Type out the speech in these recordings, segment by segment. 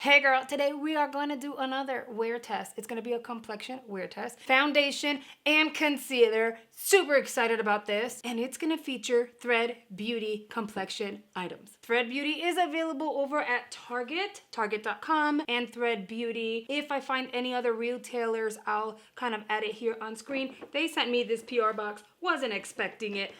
Hey girl, today we are going to do another wear test. It's going to be a complexion wear test, foundation and concealer. Super excited about this. And it's going to feature Thread Beauty complexion items. Thread Beauty is available over at Target, target.com, and Thread Beauty. If I find any other retailers, I'll kind of add it here on screen. They sent me this PR box. Wasn't expecting it.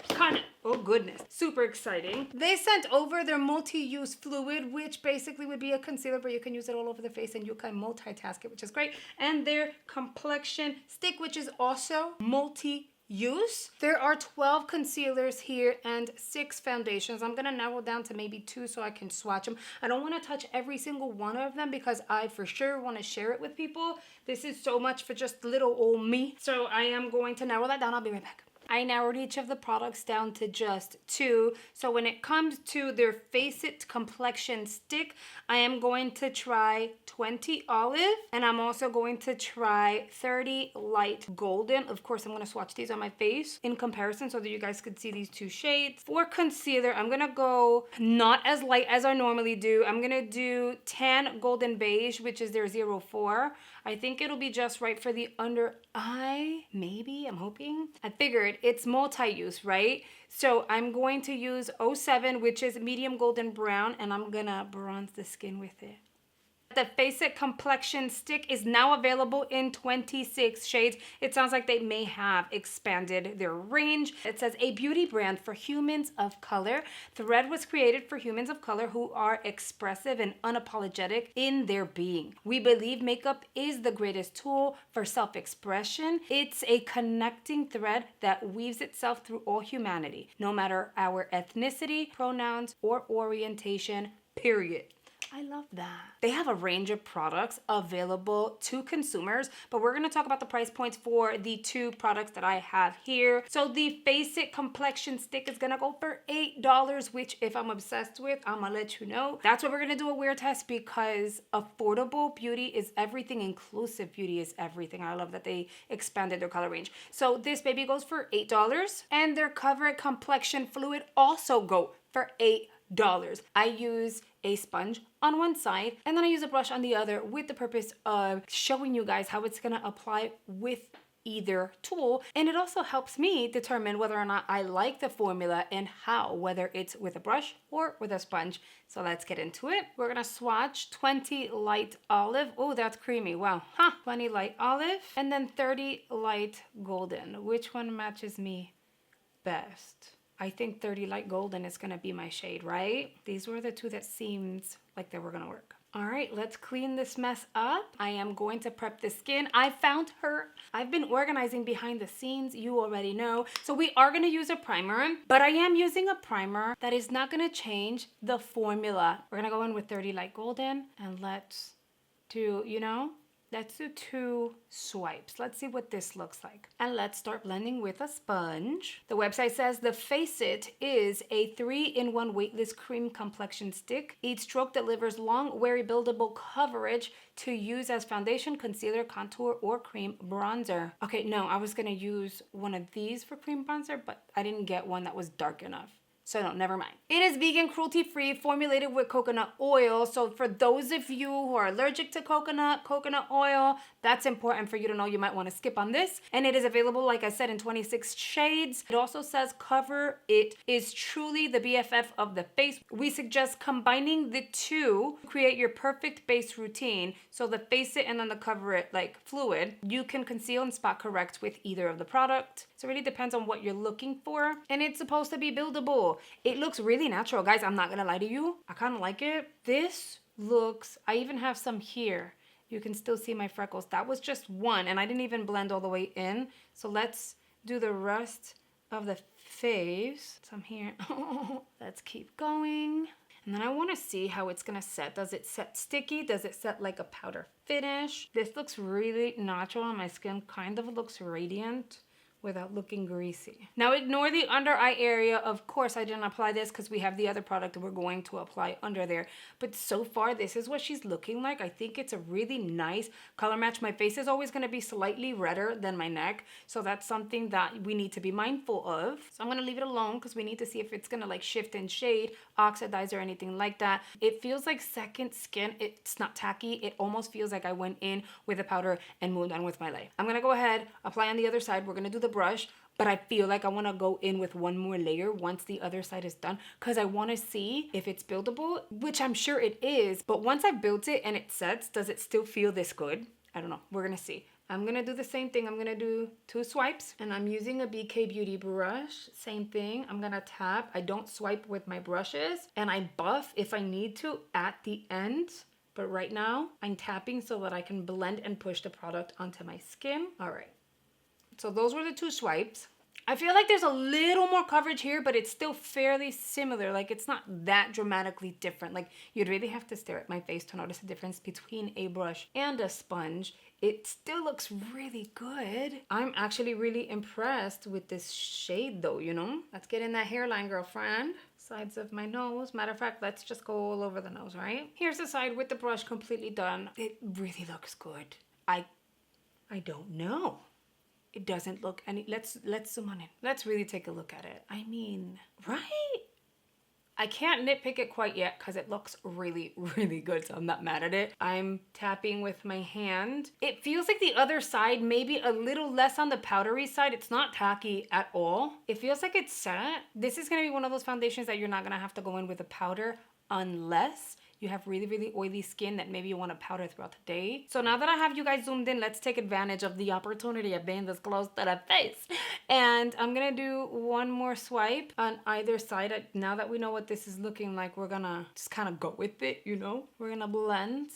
Oh goodness, super exciting. They sent over their multi-use fluid, which basically would be a concealer, but you can use it all over the face and you can multitask it, which is great. And their complexion stick, which is also multi-use. There are 12 concealers here and 6 foundations. I'm gonna narrow down to maybe 2 so I can swatch them. I don't wanna touch every single one of them because I for sure wanna share it with people. This is so much for just little old me. So I am going to narrow that down. I'll be right back. I narrowed each of the products down to just 2. So when it comes to their Face It complexion stick, I am going to try 20 olive and I'm also going to try 30 light golden. Of course, I'm going to swatch these on my face in comparison so that you guys could see these 2 shades. For concealer, I'm going to go not as light as I normally do. I'm going to do tan golden beige, which is their 04. I think it'll be just right for the under eye, maybe, I'm hoping. I figured it's multi-use, right? So I'm going to use 07, which is medium golden brown, and I'm gonna bronze the skin with it. The Face It complexion stick is now available in 26 shades. It sounds like they may have expanded their range. It says a beauty brand for humans of color. Thread was created for humans of color who are expressive and unapologetic in their being. We believe makeup is the greatest tool for self-expression. It's a connecting thread that weaves itself through all humanity, no matter our ethnicity, pronouns, or orientation, period. I love that. They have a range of products available to consumers, but we're gonna talk about the price points for the 2 products that I have here. So the Face It complexion stick is gonna go for $8, which if I'm obsessed with, I'm gonna let you know. That's why we're gonna do a wear test because affordable beauty is everything, inclusive beauty is everything. I love that they expanded their color range. So this baby goes for $8 and their Cover It complexion fluid also go for $8. I use a sponge on one side and then I use a brush on the other with the purpose of showing you guys how it's gonna apply with either tool, and it also helps me determine whether or not I like the formula and how, whether it's with a brush or with a sponge. So let's get into it. We're gonna swatch 20 light olive. Oh, that's creamy. Wow. 20 light olive and then 30 light golden. Which one matches me best? I think 30 light golden is gonna be my shade, right? These were the 2 that seemed like they were gonna work. All right, let's clean this mess up. I am going to prep the skin. I found her. I've been organizing behind the scenes, you already know. So we are gonna use a primer, but I am using a primer that is not gonna change the formula. We're gonna go in with 30 light golden and let's do, let's do 2 swipes. Let's see what this looks like. And let's start blending with a sponge. The website says the Face It is a 3-in-1 weightless cream complexion stick. Each stroke delivers long, wear buildable coverage to use as foundation, concealer, contour, or cream bronzer. Okay, no, I was gonna use one of these for cream bronzer, but I didn't get one that was dark enough. So no, never mind. It is vegan, cruelty-free, formulated with coconut oil. So for those of you who are allergic to coconut oil, that's important for you to know. You might want to skip on this. And it is available, like I said, in 26 shades. It also says Cover It is truly the BFF of the face. We suggest combining the 2 to create your perfect base routine. So the Face It and then the Cover It like fluid. You can conceal and spot correct with either of the product. So it really depends on what you're looking for. And it's supposed to be buildable. It looks really natural, guys. I'm not gonna lie to you. I kind of like it. This looks, I even have some here. You can still see my freckles. That was just one, and I didn't even blend all the way in. So let's do the rest of the face. Some here. Let's keep going. And then I want to see how it's gonna set. Does it set sticky? Does it set like a powder finish? This looks really natural on my skin. Kind of looks radiant. without looking greasy. Now ignore the under eye area. Of course, I didn't apply this because we have the other product that we're going to apply under there. But so far, this is what she's looking like. I think it's a really nice color match. My face is always going to be slightly redder than my neck. So that's something that we need to be mindful of. So I'm going to leave it alone because we need to see if it's going to like shift in shade, oxidize or anything like that. It feels like second skin. It's not tacky. It almost feels like I went in with a powder and moved on with my lay. I'm going to go ahead, apply on the other side. We're going to do the brush, but I feel like I want to go in with one more layer once the other side is done because I want to see if it's buildable, which I'm sure it is. But once I built it and it sets, does it still feel this good? I don't know. We're going to see. I'm going to do the same thing. I'm going to do 2 swipes and I'm using a BK Beauty brush. Same thing. I'm going to tap. I don't swipe with my brushes and I buff if I need to at the end. But right now I'm tapping so that I can blend and push the product onto my skin. All right. So those were the 2 swipes. I feel like there's a little more coverage here, but it's still fairly similar. Like it's not that dramatically different. Like you'd really have to stare at my face to notice the difference between a brush and a sponge. It still looks really good. I'm actually really impressed with this shade though, you know? Let's get in that hairline, girlfriend. Sides of my nose. Matter of fact, let's just go all over the nose, right? Here's the side with the brush completely done. It really looks good. I don't know. It doesn't look any, let's zoom on in. Let's really take a look at it. I mean, right? I can't nitpick it quite yet because it looks really, really good. So I'm not mad at it. I'm tapping with my hand. It feels like the other side, maybe a little less on the powdery side. It's not tacky at all. It feels like it's set. This is going to be one of those foundations that you're not going to have to go in with a powder unless you have really, really oily skin that maybe you want to powder throughout the day. So now that I have you guys zoomed in, let's take advantage of the opportunity of being this close to the face. And I'm going to do one more swipe on either side. Now that we know what this is looking like, we're going to just kind of go with it, you know? We're going to blend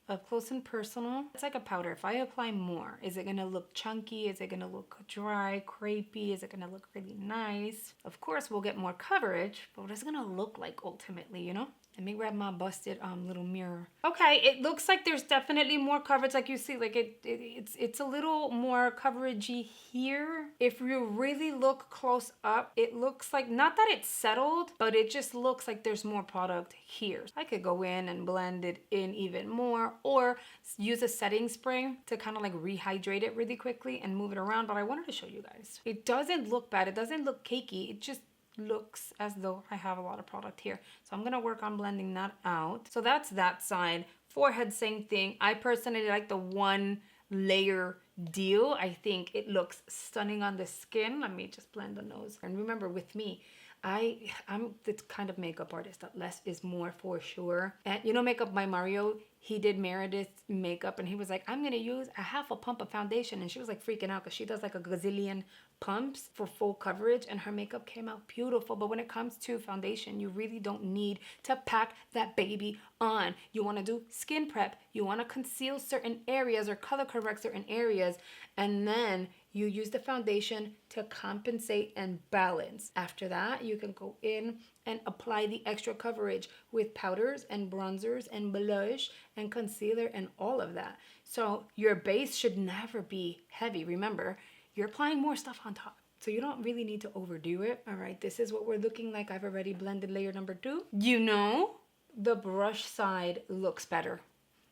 up close and personal. It's like a powder. If I apply more, is it going to look chunky? Is it going to look dry, crepey? Is it going to look really nice? Of course, we'll get more coverage, but what is it going to look like ultimately, you know? Let me grab my busted little mirror. Okay, it looks like there's definitely more coverage. Like you see, like it's a little more coveragey here. If you really look close up, it looks like, not that it's settled, but it just looks like there's more product here. I could go in and blend it in even more or use a setting spray to kind of like rehydrate it really quickly and move it around. But I wanted to show you guys. It doesn't look bad. It doesn't look cakey. It just looks as though I have a lot of product here. So I'm gonna work on blending that out. So that's that side. Forehead, same thing. I personally like the 1 layer deal. I think it looks stunning on the skin. Let me just blend the nose. And remember with me, I'm the kind of makeup artist that less is more for sure. And you know, Makeup by Mario, he did Meredith's makeup and he was like, I'm gonna use a half a pump of foundation. And she was like freaking out because she does like a gazillion pumps for full coverage and her makeup came out beautiful. But when it comes to foundation, you really don't need to pack that baby on. You want to do skin prep. You want to conceal certain areas or color correct certain areas. And then you use the foundation to compensate and balance. After that, you can go in and apply the extra coverage with powders and bronzers and blush and concealer and all of that. So your base should never be heavy. Remember, you're applying more stuff on top. So you don't really need to overdo it. All right, this is what we're looking like. I've already blended layer number 2. You know, the brush side looks better.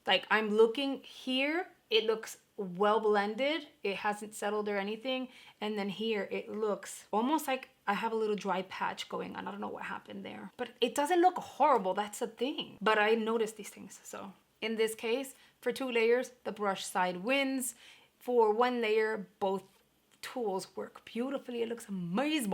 Like I'm looking here, it looks well blended. It hasn't settled or anything. And then here it looks almost like I have a little dry patch going on. I don't know what happened there, but it doesn't look horrible. That's the thing. But I noticed these things. So in this case, for 2 layers, the brush side wins. For 1 layer, both tools work beautifully. It looks amazing.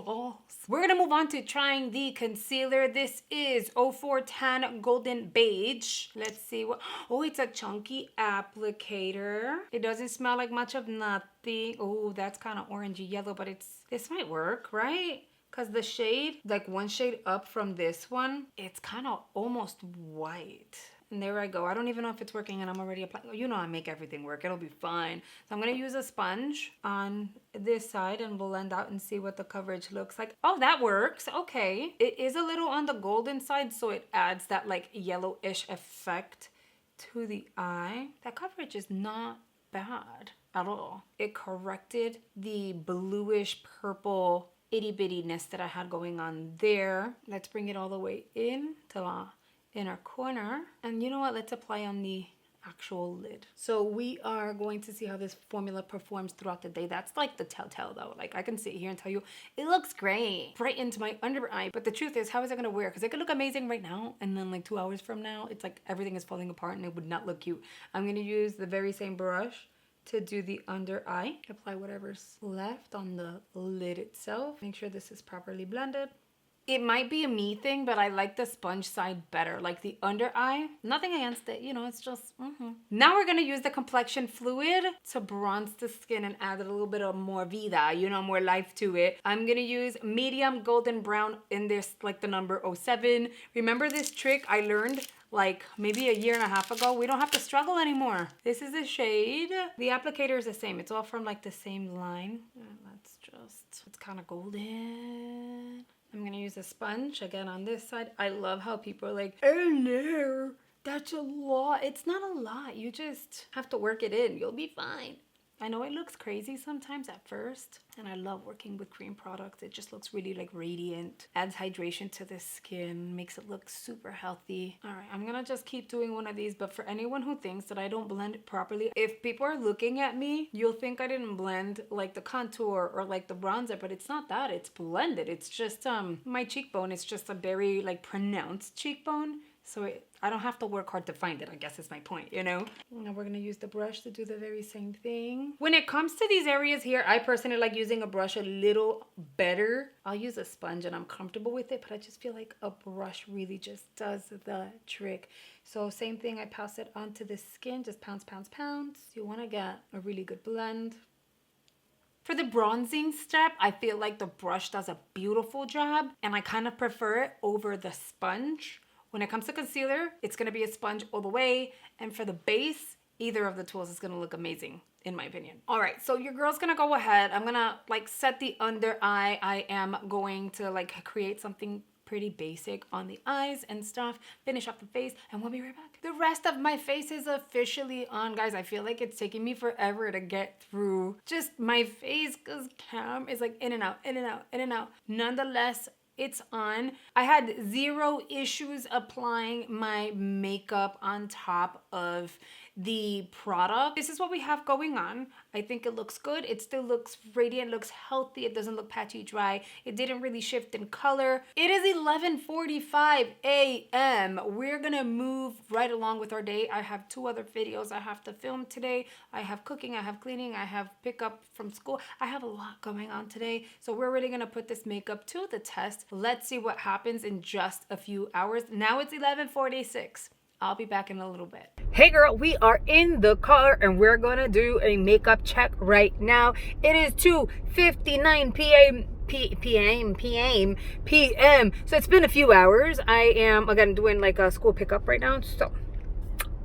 We're gonna move on to trying the concealer. This is 0410 Golden Beige. Let's see what, oh, it's a chunky applicator. It doesn't smell like much of nothing. Oh, that's kind of orangey yellow, but this might work, right? Because the shade, like 1 shade up from this one, it's kind of almost white. And there I go. I don't even know if it's working and I'm already applying. You know, I make everything work. It'll be fine. So I'm going to use a sponge on this side and blend out and see what the coverage looks like. Oh, that works. Okay. It is a little on the golden side, so it adds that like yellowish effect to the eye. That coverage is not bad. at all. It corrected the bluish purple itty bittiness that I had going on there. Let's bring it all the way in to the inner corner. And you know what? Let's apply on the actual lid. So we are going to see how this formula performs throughout the day. That's like the telltale though. Like I can sit here and tell you, it looks great right into my under eye. But the truth is, how is it gonna wear? Because it could look amazing right now, and then like 2 hours from now, it's like everything is falling apart and it would not look cute. I'm gonna use the very same brush to do the under eye. Apply whatever's left on the lid itself. Make sure this is properly blended. It might be a me thing, but I like the sponge side better. Like the under eye, nothing against it, you know, it's just, Now we're gonna use the complexion fluid to bronze the skin and add a little bit of more vida, you know, more life to it. I'm gonna use medium golden brown in this, like the number 07. Remember this trick I learned like maybe a year and a half ago? We don't have to struggle anymore. This is a shade. The applicator is the same. It's all from like the same line. It's kind of golden. I'm gonna use a sponge again on this side. I love how people are like, oh no, that's a lot. It's not a lot. You just have to work it in. You'll be fine. I know it looks crazy sometimes at first, and I love working with cream products. It just looks really like radiant, adds hydration to the skin, makes it look super healthy. All right, I'm gonna just keep doing one of these, but for anyone who thinks that I don't blend it properly, if people are looking at me, you'll think I didn't blend like the contour or like the bronzer, but it's not that, it's blended. It's just my cheekbone is just a very like pronounced cheekbone. So I don't have to work hard to find it, I guess is my point, you know? Now we're gonna use the brush to do the very same thing. When it comes to these areas here, I personally like using a brush a little better. I'll use a sponge and I'm comfortable with it, but I just feel like a brush really just does the trick. So same thing, I pass it onto the skin, just pounce, pounce, pounce. You wanna get a really good blend. For the bronzing step, I feel like the brush does a beautiful job, and I kind of prefer it over the sponge. When it comes to concealer, it's gonna be a sponge all the way. And for the base, either of the tools is gonna look amazing, in my opinion. All right, so your girl's gonna go ahead. I'm gonna like set the under eye. I am going to like create something pretty basic on the eyes and stuff, finish off the face, and we'll be right back. The rest of my face is officially on, guys. I feel like it's taking me forever to get through just my face because Cam is like in and out, in and out, in and out. Nonetheless, it's on. I had 0 issues applying my makeup on top of the product. This is what we have going on. I think it looks good. It still looks radiant, looks healthy. It doesn't look patchy dry. It didn't really shift in color. It is 11:45 a.m. We're gonna move right along with our day. I have 2 other videos I have to film today. I have cooking, I have cleaning, I have pickup from school. I have a lot going on today. So we're really gonna put this makeup to the test. Let's see what happens in just a few hours. Now it's 11:46. I'll be back in a little bit. Hey girl, we are in the car and we're gonna do a makeup check right now. It is 2:59 p.m. So it's been a few hours. I am again doing like a school pickup right now. So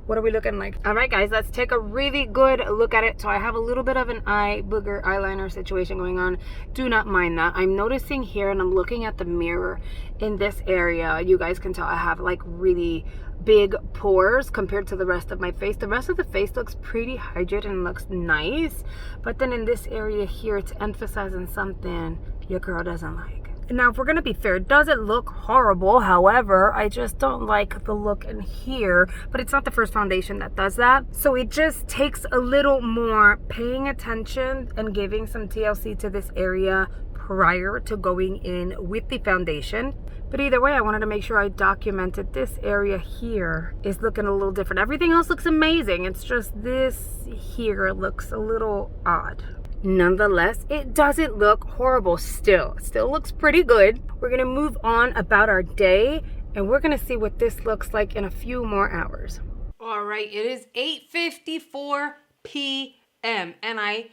what are we looking like? All right, guys, let's take a really good look at it. So I have a little bit of an eye booger eyeliner situation going on. Do not mind that. I'm noticing here, and I'm looking at the mirror in this area. You guys can tell I have like really big pores compared to the rest of my face. The rest of the face looks pretty hydrated and looks nice. But then in this area here, it's emphasizing something your girl doesn't like. Now, if we're gonna be fair, it doesn't look horrible. However, I just don't like the look in here, but it's not the first foundation that does that. So it just takes a little more paying attention and giving some TLC to this area prior to going in with the foundation. But either way, I wanted to make sure I documented this area here is looking a little different. Everything else looks amazing. It's just this here looks a little odd. Nonetheless, it doesn't look horrible still. It still looks pretty good. We're gonna move on about our day and we're gonna see what this looks like in a few more hours. All right, it is 8:54 p.m. and I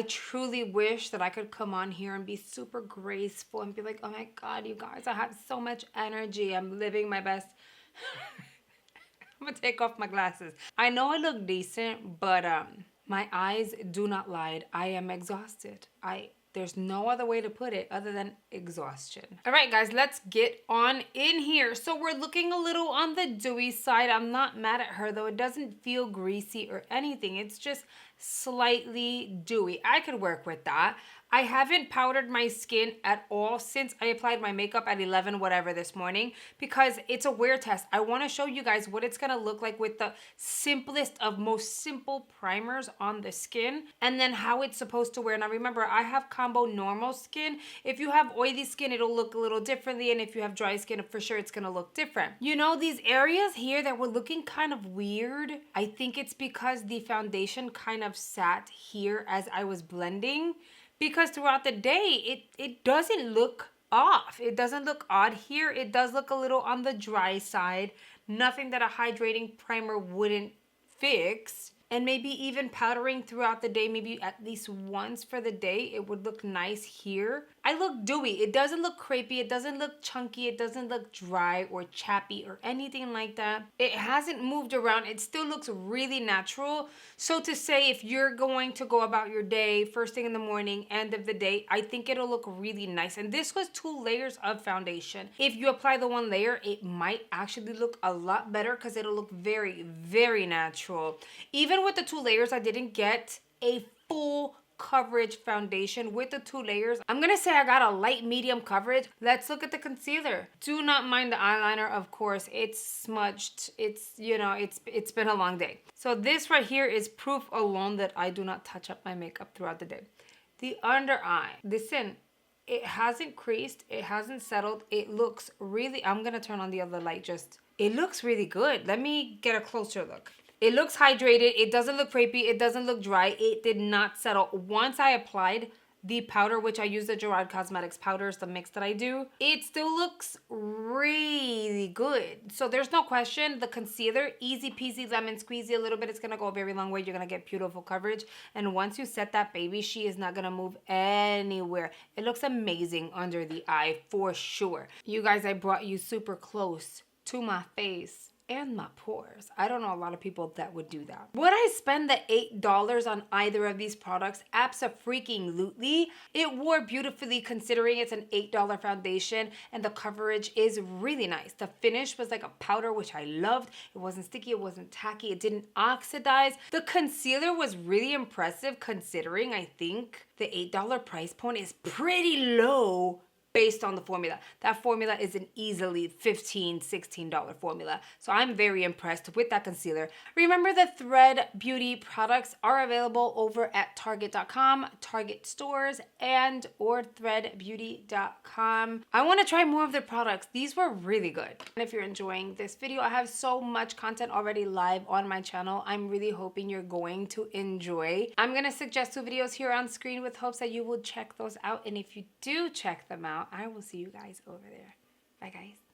truly wish that I could come on here and be super graceful and be like, oh my God, you guys, I have so much energy. I'm living my best. I'm gonna take off my glasses. I know I look decent, but my eyes do not lie. I am exhausted. There's no other way to put it other than exhaustion. All right, guys, let's get on in here. So we're looking a little on the dewy side. I'm not mad at her, though. It doesn't feel greasy or anything. It's just slightly dewy. I could work with that. I haven't powdered my skin at all since I applied my makeup at 11 whatever this morning because it's a wear test. I want to show you guys what it's going to look like with the simplest of most simple primers on the skin and then how it's supposed to wear. Now remember, I have combo normal skin. If you have oily skin, it'll look a little differently, and if you have dry skin, for sure it's going to look different. You know, these areas here that were looking kind of weird, I think it's because the foundation kind of sat here as I was blending. Because throughout the day, it doesn't look off. It doesn't look odd here. It does look a little on the dry side. Nothing that a hydrating primer wouldn't fix. And maybe even powdering throughout the day, maybe at least once for the day, it would look nice here. I look dewy. It doesn't look crepey. It doesn't look chunky. It doesn't look dry or chappy or anything like that. It hasn't moved around. It still looks really natural. So to say, if you're going to go about your day, first thing in the morning, end of the day, I think it'll look really nice. And this was 2 layers of foundation. If you apply the 1 layer, it might actually look a lot better because it'll look very, very natural. Even with the 2 layers, I didn't get a full coverage foundation with the 2 layers. I'm gonna say I got a light medium coverage. Let's look at the concealer. Do not mind the eyeliner, of course. It's smudged. It's, you know, it's been a long day. So this right here is proof alone that I do not touch up my makeup throughout the day. The under eye. Listen, it hasn't creased. It hasn't settled. It looks really, I'm gonna turn on the other light it looks really good. Let me get a closer look. It looks hydrated. It doesn't look crepey. It doesn't look dry. It did not settle. Once I applied the powder, which I use the Gerard Cosmetics powders, the mix that I do, it still looks really good. So there's no question. The concealer, easy peasy, lemon squeezy a little bit. It's going to go a very long way. You're going to get beautiful coverage. And once you set that baby, she is not going to move anywhere. It looks amazing under the eye for sure. You guys, I brought you super close to my face and my pores. I don't know a lot of people that would do that. Would I spend the $8 on either of these products? Abso-freaking-lutely. It wore beautifully considering it's an $8 foundation and the coverage is really nice. The finish was like a powder, which I loved. It wasn't sticky, it wasn't tacky, it didn't oxidize. The concealer was really impressive considering I think the $8 price point is pretty low based on the formula. That formula is an easily $15, $16 formula. So I'm very impressed with that concealer. Remember, the Thread Beauty products are available over at Target.com, Target stores, and or threadbeauty.com. I want to try more of their products. These were really good. And if you're enjoying this video, I have so much content already live on my channel. I'm really hoping you're going to enjoy. I'm going to suggest 2 videos here on screen with hopes that you will check those out. And if you do check them out, I will see you guys over there. Bye, guys.